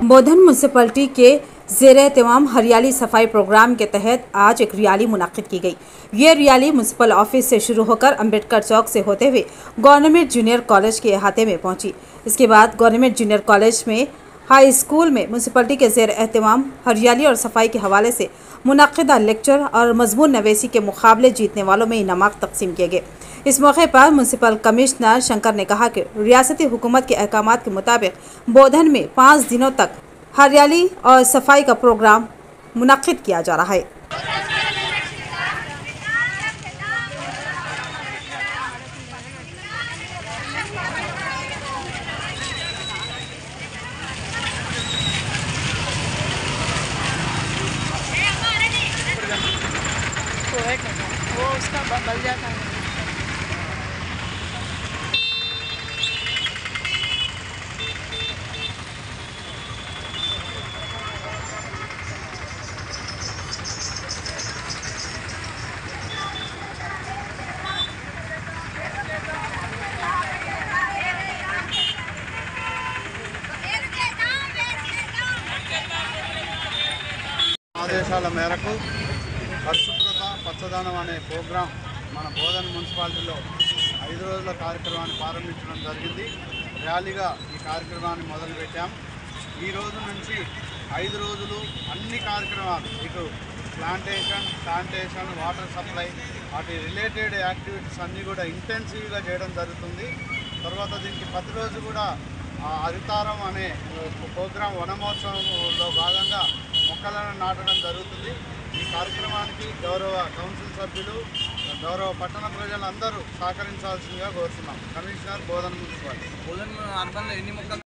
बोधन municipality के ज़ेर-ए-एहतमाम हरियाली सफाई प्रोग्राम के तहत आज एक रैली मुनक्किद की गई। ये रैली म्यूनसिपल ऑफिस से शुरू होकर अम्बेडकर चौक से होते हुए गवर्नमेंट जूनियर कॉलेज के अहाते में पहुंची। इसके बाद गवर्नमेंट जूनियर कॉलेज में हाई स्कूल में म्यूनसिपलिटी के ज़ेर-ए-एहतमाम हरियाली और सफाई के हवाले से मुनक्किदा लेक्चर और मजमून नवेसी के मुकाबले जीतने वालों में इनामात तकसीम किए गए। इस मौके पर म्यूनसिपल कमिश्नर शंकर ने कहा कि रियासती हुकूमत के अहकामात के मुताबिक बोधन में 5 दिनों तक हरियाली और सफाई का प्रोग्राम मुनक्किद किया जा रहा है। वो उसका बल जाता है। ఆదేశాల మేరకు పరిశుభ్రత పచ్చదనం అనే ప్రోగ్రాం మన బోధన్ మున్సిపాలిటీలో 5 రోజుల కార్యక్రమాన్ని ప్రారంభించడం జరిగింది। ర్యాలీగా ఈ కార్యక్రమాన్ని మొదలుపెట్టాం। ఈ రోజు నుంచి 5 రోజులు అన్ని కార్యక్రమాలు ఇటు ప్లాంటేషన్, శానిటేషన్, వాటర్ సప్లై వాటి రిలేటెడ్ యాక్టివిటీస్ అన్నీ కూడా ఇంటెన్సివ్గా చేయడం జరుగుతుంది। తర్వాత దీనికి ప్రతిరోజు కూడా హరితారం అనే ప్రోగ్రాం వనమహోత్సవంలో భాగంగా మొక్కలను నాటడం జరుగుతుంది। ఈ కార్యక్రమానికి గౌరవ కౌన్సిల్ సభ్యులు, గౌరవ పట్టణ ప్రజలందరూ సహకరించాల్సిందిగా కోరుతున్నాం। Commissioner Bodhan municipality. బోధన్ అర్బన్లో ఎన్ని మొక్కలు